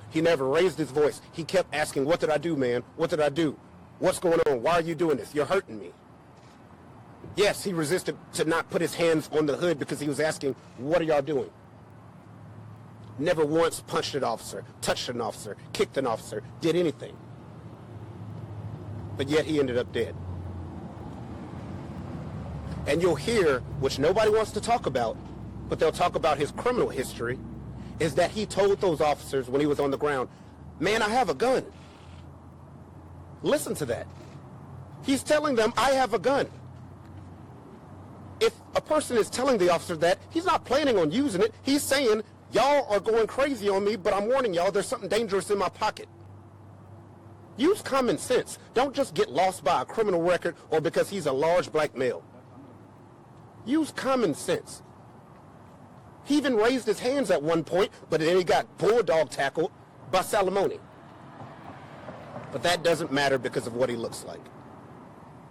He never raised his voice. He kept asking, what did I do, man? What did I do? What's going on? Why are you doing this? You're hurting me. Yes, he resisted to not put his hands on the hood because he was asking, what are y'all doing? Never once punched an officer, touched an officer, kicked an officer, did anything. But yet he ended up dead. And you'll hear, which nobody wants to talk about, but they'll talk about his criminal history, is that he told those officers when he was on the ground, man, I have a gun. Listen to that. He's telling them, I have a gun. If a person is telling the officer that, he's not planning on using it. He's saying, y'all are going crazy on me, but I'm warning y'all, there's something dangerous in my pocket. Use common sense. Don't just get lost by a criminal record or because he's a large black male. Use common sense. He even raised his hands at one point, but then he got bulldog tackled by Salamone. But that doesn't matter because of what he looks like.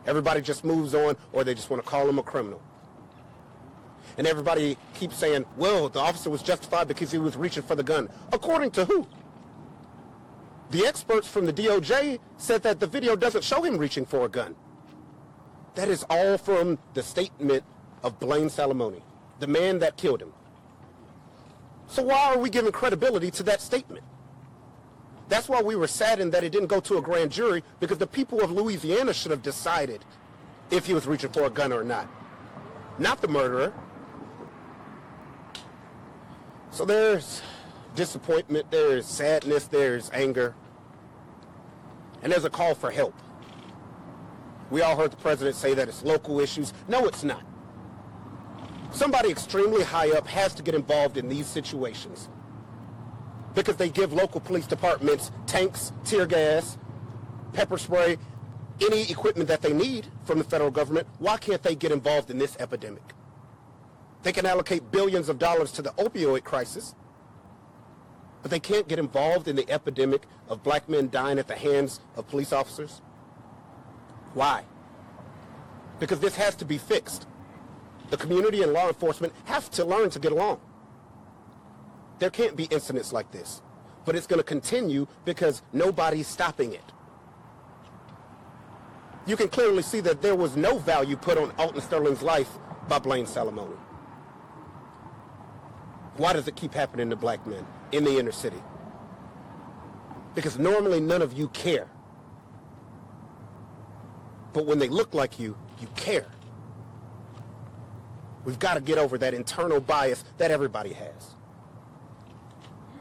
Everybody just moves on, or they just want to call him a criminal. And everybody keeps saying, well, the officer was justified because he was reaching for the gun. According to who? The experts from the DOJ said that the video doesn't show him reaching for a gun. That is all from the statement of Blaine Salamone, the man that killed him. So why are we giving credibility to that statement? That's why we were saddened that it didn't go to a grand jury, because the people of Louisiana should have decided if he was reaching for a gun or not the murderer. So there's disappointment, there's sadness, there's anger, and there's a call for help. We all heard the president say that it's local issues. No, it's not. Somebody extremely high up has to get involved in these situations because they give local police departments tanks, tear gas, pepper spray, any equipment that they need from the federal government. Why can't they get involved in this epidemic? They can allocate billions of dollars to the opioid crisis, but they can't get involved in the epidemic of black men dying at the hands of police officers. Why? Because this has to be fixed. The community and law enforcement have to learn to get along. There can't be incidents like this, but it's going to continue because nobody's stopping it. You can clearly see that there was no value put on Alton Sterling's life by Blaine Salamone. Why does it keep happening to black men in the inner city? Because normally none of you care. But when they look like you, you care. We've got to get over that internal bias that everybody has.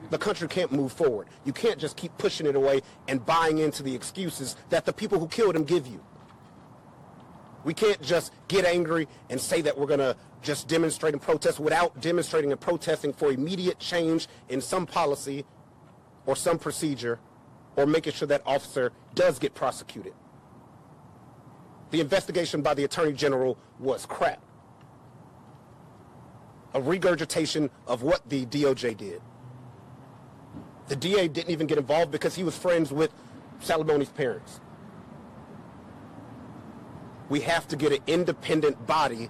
The country can't move forward. You can't just keep pushing it away and buying into the excuses that the people who killed him give you. We can't just get angry and say that we're going to just demonstrate and protest without demonstrating and protesting for immediate change in some policy or some procedure or making sure that officer does get prosecuted. The investigation by the Attorney General was crap. A regurgitation of what the DOJ did. The DA didn't even get involved because he was friends with Salamone's parents. We have to get an independent body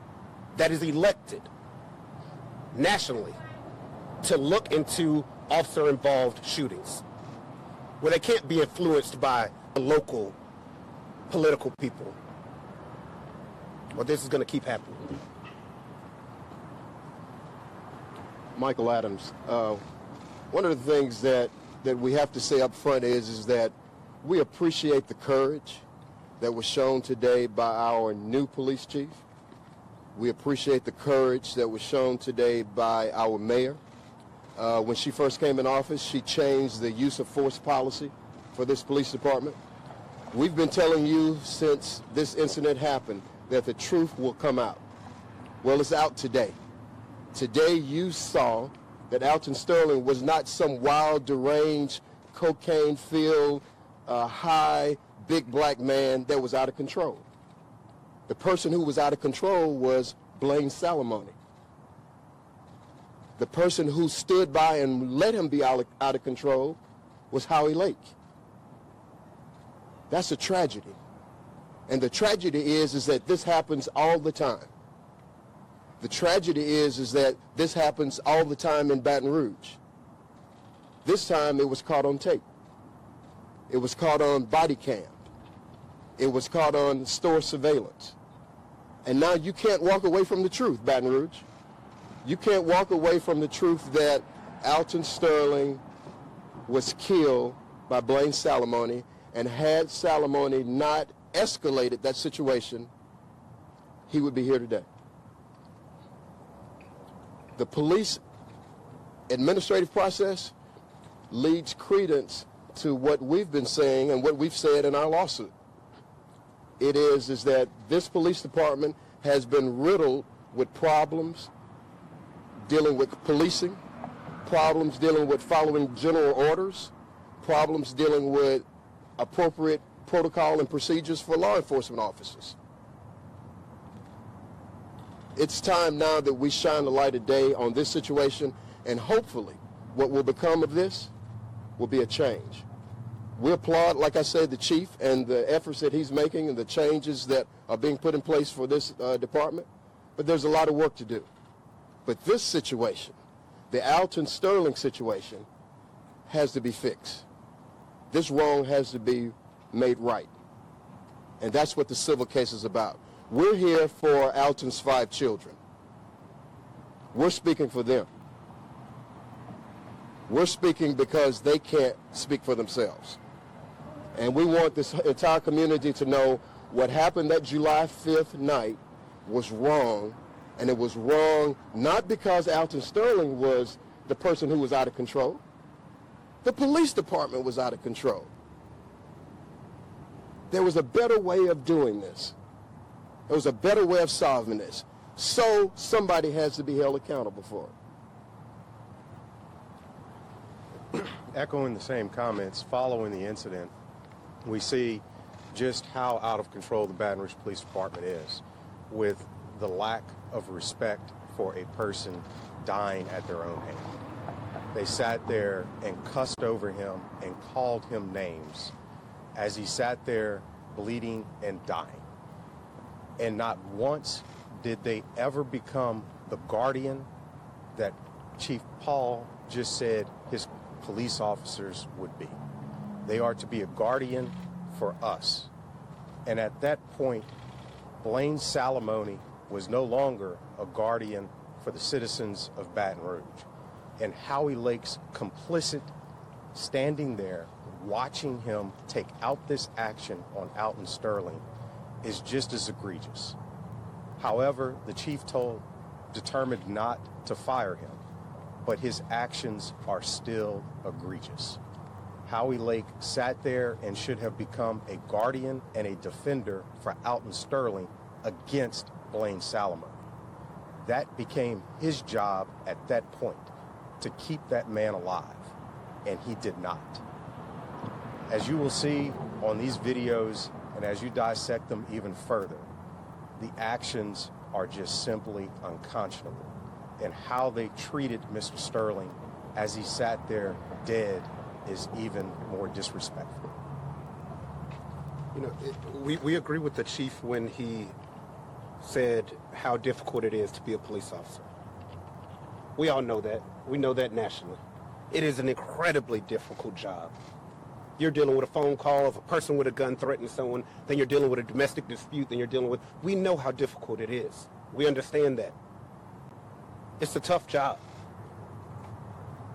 that is elected nationally to look into officer-involved shootings, where they can't be influenced by the local political people. Well, this is going to keep happening. Michael Adams, one of the things that we have to say up front is that we appreciate the courage that was shown today by our new police chief. We appreciate the courage that was shown today by our mayor. When she first came in office, she changed the use of force policy for this police department. We've been telling you since this incident happened that the truth will come out. Well, it's out today. Today you saw that Alton Sterling was not some wild, deranged, cocaine-filled, high, big black man that was out of control. The person who was out of control was Blaine Salamone. The person who stood by and let him be out of control was Howie Lake. That's a tragedy. And the tragedy is that this happens all the time. The tragedy is that this happens all the time in Baton Rouge. This time it was caught on tape. It was caught on body cam. It was caught on store surveillance. And now you can't walk away from the truth, Baton Rouge. You can't walk away from the truth that Alton Sterling was killed by Blaine Salamone, and had Salamone not escalated that situation, he would be here today. The police administrative process leads credence to what we've been saying and what we've said in our lawsuit. It is that this police department has been riddled with problems dealing with policing, problems dealing with following general orders, problems dealing with appropriate protocol and procedures for law enforcement officers. It's time now that we shine the light of day on this situation, and hopefully what will become of this will be a change. We applaud, like I said, the chief and the efforts that he's making and the changes that are being put in place for this department, but there's a lot of work to do. But this situation, the Alton Sterling situation, has to be fixed. This wrong has to be made right. And that's what the civil case is about. We're here for Alton's 5 children. We're speaking for them. We're speaking because they can't speak for themselves. And we want this entire community to know what happened that July 5th night was wrong, and it was wrong not because Alton Sterling was the person who was out of control. The police department was out of control. There was a better way of doing this. There was a better way of solving this. So somebody has to be held accountable for it. Echoing the same comments, following the incident, we see just how out of control the Baton Rouge Police Department is, with the lack of respect for a person dying at their own hand. They sat there and cussed over him and called him names as he sat there bleeding and dying. And not once did they ever become the guardian that Chief Paul just said his police officers would be. They are to be a guardian for us. And at that point, Blaine Salamone was no longer a guardian for the citizens of Baton Rouge. And Howie Lake's complicit standing there watching him take out this action on Alton Sterling is just as egregious. However, the chief determined not to fire him, but his actions are still egregious. Howie Lake sat there and should have become a guardian and a defender for Alton Sterling against Blaine Salamone. That became his job at that point, to keep that man alive, and he did not. As you will see on these videos, and as you dissect them even further, the actions are just simply unconscionable. And how they treated Mr. Sterling as he sat there dead is even more disrespectful. You know, we agree with the chief when he said how difficult it is to be a police officer. We all know that. We know that nationally. It is an incredibly difficult job. You're dealing with a phone call of a person with a gun threatening someone, then you're dealing with a domestic dispute, then you're dealing with... We know how difficult it is. We understand that. It's a tough job.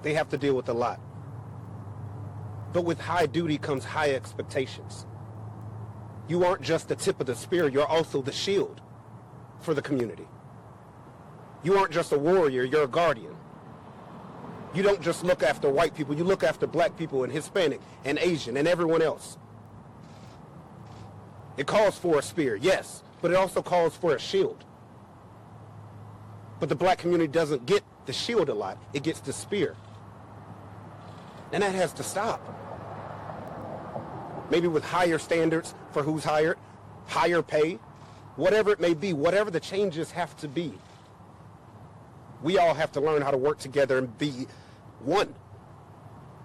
They have to deal with a lot. But with high duty comes high expectations. You aren't just the tip of the spear, you're also the shield for the community. You aren't just a warrior, you're a guardian. You don't just look after white people, you look after black people and Hispanic and Asian and everyone else. It calls for a spear, yes, but it also calls for a shield. But the black community doesn't get the shield a lot, it gets the spear. And that has to stop. Maybe with higher standards for who's hired, higher pay, whatever it may be, whatever the changes have to be. We all have to learn how to work together and be one,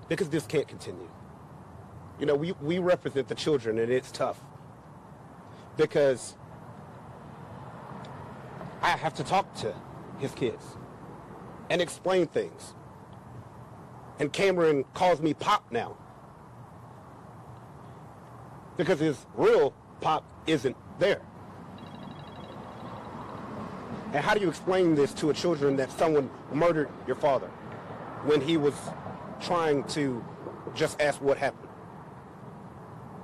because this can't continue. You know, we represent the children, and it's tough because I have to talk to his kids and explain things. And Cameron calls me Pop now. Because his real Pop isn't there. And how do you explain this to a children that someone murdered your father when he was trying to just ask what happened?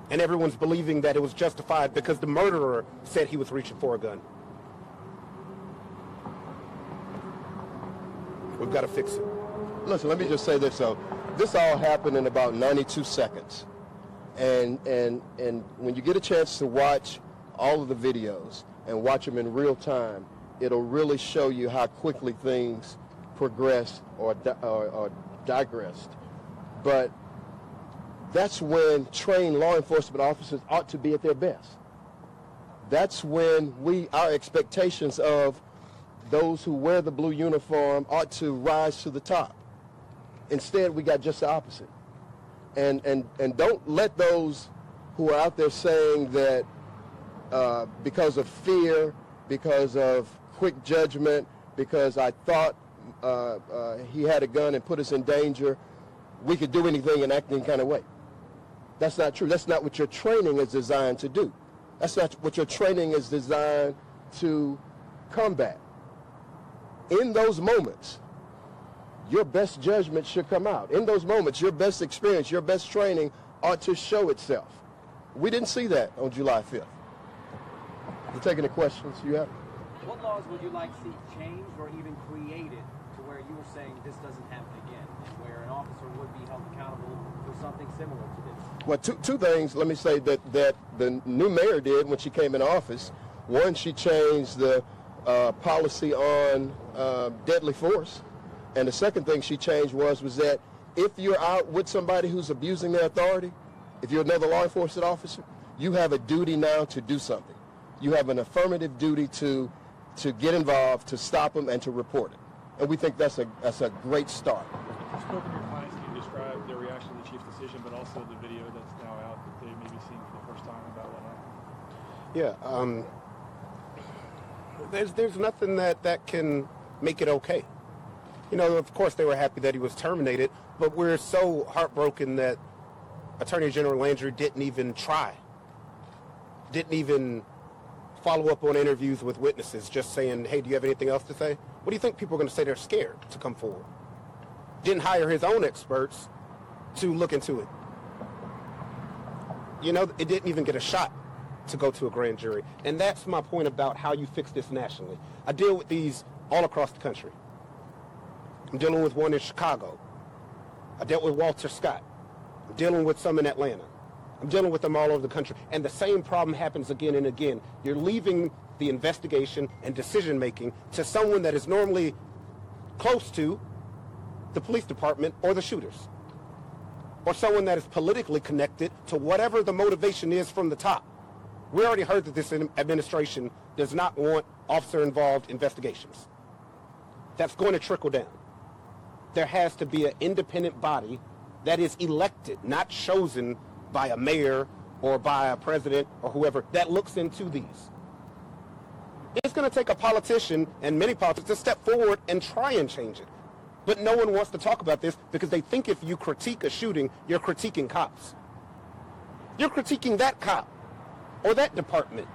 And everyone's believing that it was justified because the murderer said he was reaching for a gun. We've got to fix it. Listen, let me just say this, though. This all happened in about 92 seconds. And when you get a chance to watch all of the videos and watch them in real time, it'll really show you how quickly things progressed or digressed. But that's when trained law enforcement officers ought to be at their best. That's when our expectations of those who wear the blue uniform ought to rise to the top. Instead, we got just the opposite. And don't let those who are out there saying that because of fear, because of quick judgment, because I thought he had a gun and put us in danger, we could do anything and act any kind of way. That's not true. That's not what your training is designed to do. That's not what your training is designed to combat. In those moments, your best judgment should come out. In those moments, your best experience, your best training ought to show itself. We didn't see that on July 5th. You taking the questions you have? What laws would you like to see changed or even created to where you were saying this doesn't happen again, and where an officer would be held accountable for something similar to this? Well, two things. Let me say that the new mayor did when she came in office. One, she changed the policy on deadly force. And the second thing she changed was that if you're out with somebody who's abusing their authority, if you're another law enforcement officer, you have a duty now to do something. You have an affirmative duty to get involved, to stop them, and to report it. And we think that's a great start. You spoke to your clients. Can you describe their reaction to the chief's decision, but also the video that's now out that they may be seeing for the first time about what happened? Yeah, there's nothing that can make it okay. You know, of course they were happy that he was terminated, but we're so heartbroken that Attorney General Landry didn't even try. Didn't even follow up on interviews with witnesses, just saying, hey, do you have anything else to say? What do you think people are going to say? They're scared to come forward. Didn't hire his own experts to look into it. You know, it didn't even get a shot to go to a grand jury. And that's my point about how you fix this nationally. I deal with these all across the country. I'm dealing with one in Chicago. I dealt with Walter Scott. I'm dealing with some in Atlanta. I'm dealing with them all over the country. And the same problem happens again and again. You're leaving the investigation and decision-making to someone that is normally close to the police department or the shooters, or someone that is politically connected to whatever the motivation is from the top. We already heard that this administration does not want officer-involved investigations. That's going to trickle down. There has to be an independent body that is elected, not chosen by a mayor or by a president or whoever, that looks into these. It's going to take a politician and many politicians to step forward and try and change it. But no one wants to talk about this because they think if you critique a shooting, you're critiquing cops. You're critiquing that cop or that department.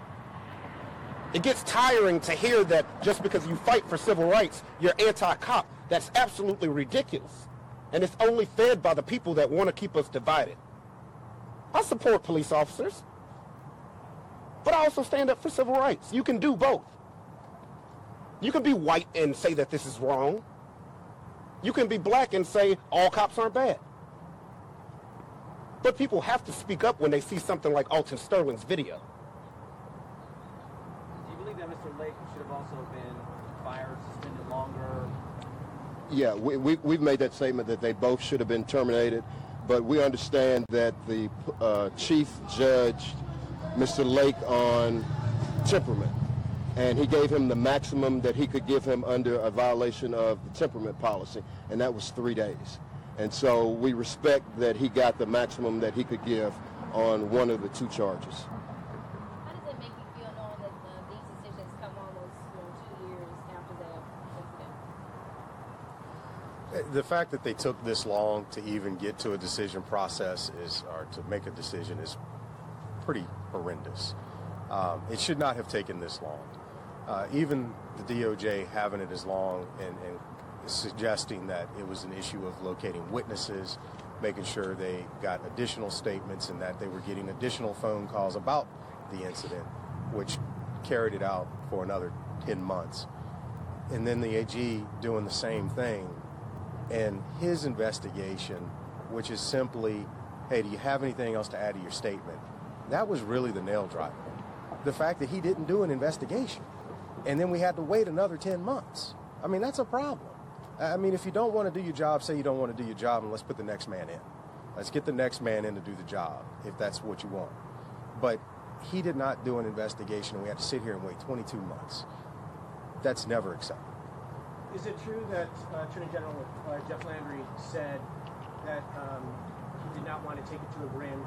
It gets tiring to hear that just because you fight for civil rights, you're anti-cop. That's absolutely ridiculous. And it's only fed by the people that want to keep us divided. I support police officers, but I also stand up for civil rights. You can do both. You can be white and say that this is wrong. You can be black and say all cops aren't bad. But people have to speak up when they see something like Alton Sterling's video. Do you believe that Mr. Lake should have also been fired, suspended longer? Yeah, we've made that statement that they both should have been terminated, but we understand that the chief judged Mr. Lake on temperament, and he gave him the maximum that he could give him under a violation of the temperament policy, and that was 3 days. And so we respect that he got the maximum that he could give on one of the two charges. How does it make you feel knowing that these decisions come almost 2 years after the incident? The fact that they took this long to even get to a decision process or to make a decision is pretty horrendous. It should not have taken this long. Even the DOJ having it as long and suggesting that it was an issue of locating witnesses, making sure they got additional statements and that they were getting additional phone calls about the incident, which carried it out for another 10 months. And then the AG doing the same thing. And his investigation, which is simply, hey, do you have anything else to add to your statement? That was really the nail driver. The fact that he didn't do an investigation. And then we had to wait another 10 months. I mean, that's a problem. I mean, if you don't want to do your job, say you don't want to do your job, and let's put the next man in. Let's get the next man in to do the job, if that's what you want. But he did not do an investigation, and we had to sit here and wait 22 months. That's never acceptable. Is it true that Attorney General Jeff Landry said that he did not want to take it to a grand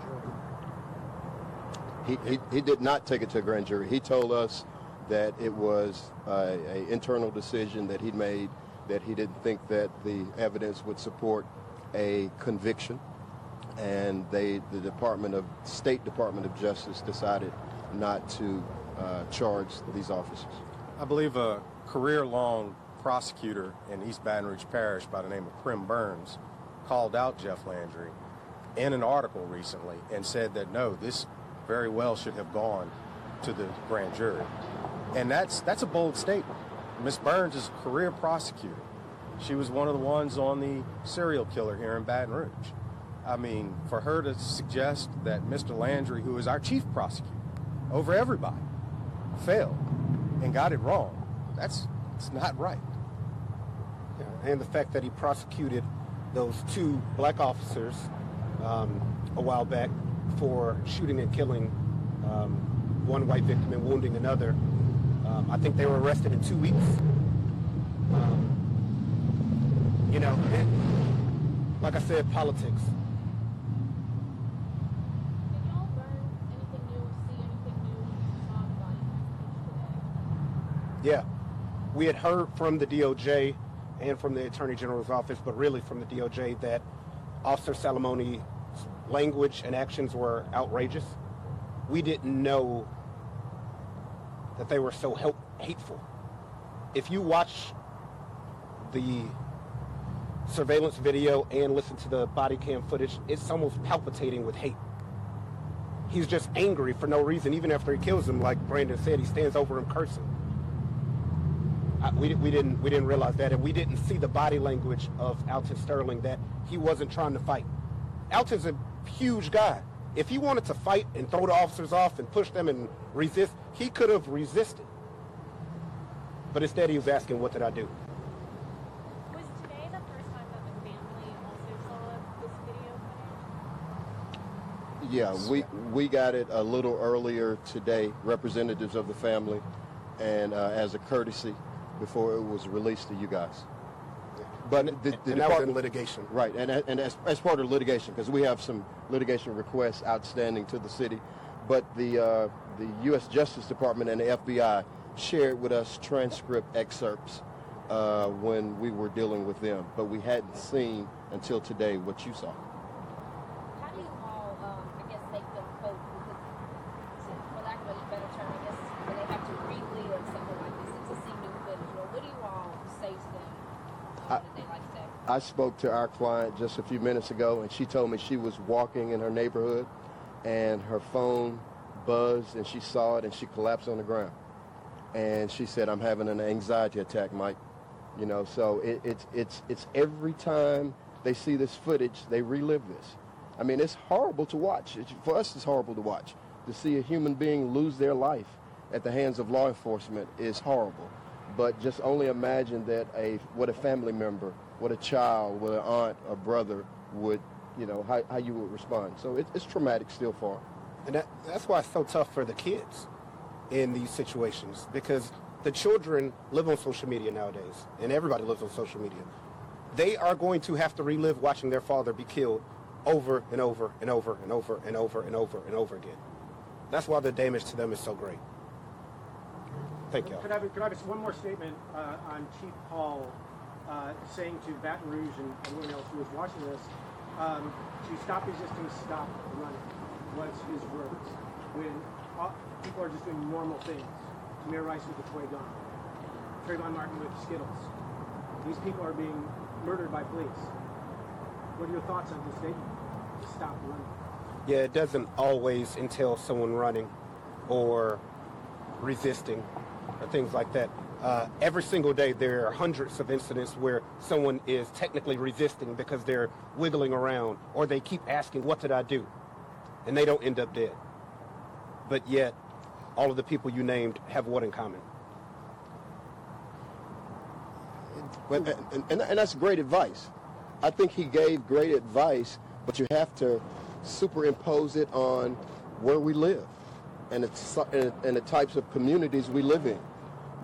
jury? He did not take it to a grand jury. He told us that it was an internal decision that he'd made, that he didn't think that the evidence would support a conviction, and the State Department of Justice decided not to charge these officers. I believe a career-long prosecutor in East Baton Rouge Parish by the name of Prim Burns called out Jeff Landry in an article recently and said that no, this very well should have gone to the grand jury. And that's a bold statement. Ms. Burns is a career prosecutor. She was one of the ones on the serial killer here in Baton Rouge. I mean, for her to suggest that Mr. Landry, who is our chief prosecutor over everybody, failed and got it wrong, it's not right. Yeah, and the fact that he prosecuted those 2 black officers a while back for shooting and killing one white victim and wounding another. I think they were arrested in 2 weeks. You know, and like I said, politics. Did y'all learn anything new, see anything new talk about today? Yeah. We had heard from the DOJ and from the Attorney General's office, but really from the DOJ, that Officer Salamoni's language and actions were outrageous. We didn't know that they were so hateful. If you watch the surveillance video and listen to the body cam footage, it's almost palpitating with hate. He's just angry for no reason. Even after he kills him, like Brandon said, he stands over him cursing. We didn't realize that, and we didn't see the body language of Alton Sterling, that he wasn't trying to fight. Alton's a huge guy. If he wanted to fight and throw the officers off and push them and resist, he could have resisted. But instead, he was asking, what did I do? Was today the first time that the family also saw this video footage? Yeah, we got it a little earlier today, representatives of the family, and as a courtesy before it was released to you guys. But the department litigation. Right, and as part of the litigation, because we have some litigation requests outstanding to the city, but the U.S. Justice Department and the FBI shared with us transcript excerpts when we were dealing with them, but we hadn't seen until today what you saw. How do you all, I guess, make them cope? Because, for lack of a better term, I guess, when they have to relive something like this and to see new footage, what do you all say to them? That they like to say? I spoke to our client just a few minutes ago, and she told me she was walking in her neighborhood, and her phone buzzed, and she saw it, and she collapsed on the ground. And she said, "I'm having an anxiety attack, Mike." You know, so it's every time they see this footage, they relive this. I mean, it's horrible to watch. For us, it's horrible to watch. To see a human being lose their life at the hands of law enforcement is horrible. But just only imagine that what a family member, what a child, what an aunt or brother would, how you would respond. So it's traumatic still for them. And that's why it's so tough for the kids in these situations, because the children live on social media nowadays, and everybody lives on social media. They are going to have to relive watching their father be killed over and over and over and over and over and over and over again. That's why the damage to them is so great. Thank you. Could I have one more statement on Chief Paul saying to Baton Rouge and everyone else who was watching this, to stop resisting, stop running, was his words. When people are just doing normal things. Tamir Rice with a toy gun. Trayvon Martin with Skittles. These people are being murdered by police. What are your thoughts on his statement? Stop running. Yeah, it doesn't always entail someone running or resisting or things like that. Every single day there are hundreds of incidents where someone is technically resisting because they're wiggling around or they keep asking, what did I do? And they don't end up dead. But yet, all of the people you named have what in common? And that's great advice. I think he gave great advice, but you have to superimpose it on where we live and the types of communities we live in.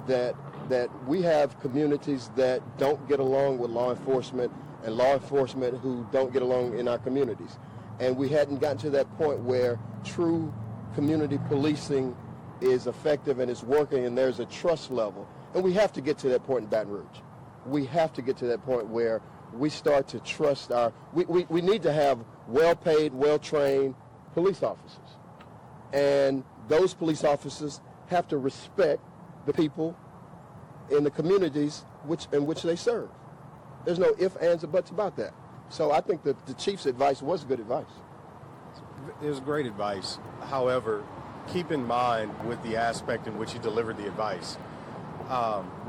That we have communities that don't get along with law enforcement and law enforcement who don't get along in our communities. And we hadn't gotten to that point where true community policing is effective and is working and there's a trust level. And we have to get to that point in Baton Rouge. We have to get to that point where we start to trust we need to have well-paid, well-trained police officers. And those police officers have to respect the people in the communities in which they serve. There's no ifs, ands, or buts about that. So I think that the chief's advice was good advice. It was great advice. However, keep in mind with the aspect in which he delivered the advice,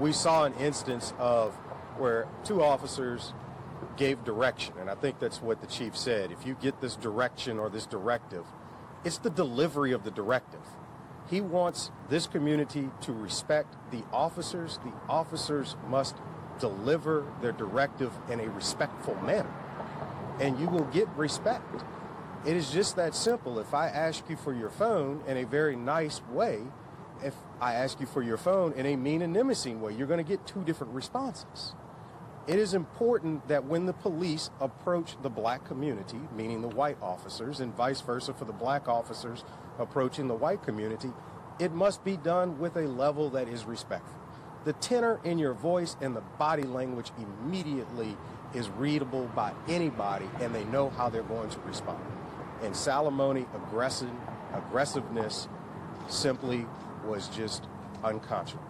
we saw an instance of where two officers gave direction, and I think that's what the chief said. If you get this direction or this directive, it's the delivery of the directive. He wants this community to respect the officers. The officers must deliver their directive in a respectful manner, and you will get respect. It is just that simple. If I ask you for your phone in a very nice way, if I ask you for your phone in a mean and menacing way, you're going to get two different responses. It is important that when the police approach the black community, meaning the white officers, and vice versa for the black officers approaching the white community, it must be done with a level that is respectful. The tenor in your voice and the body language immediately is readable by anybody, and they know how they're going to respond. And Salamone aggressiveness simply was just unconscionable.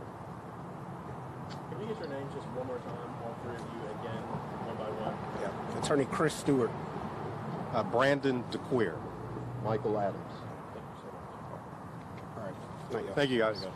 Can we get your names just one more time, all three of you again, one by one? Yeah. Attorney Chris Stewart. Brandon DeQueer. Michael Adams. All right. Thank you. Thank you, guys.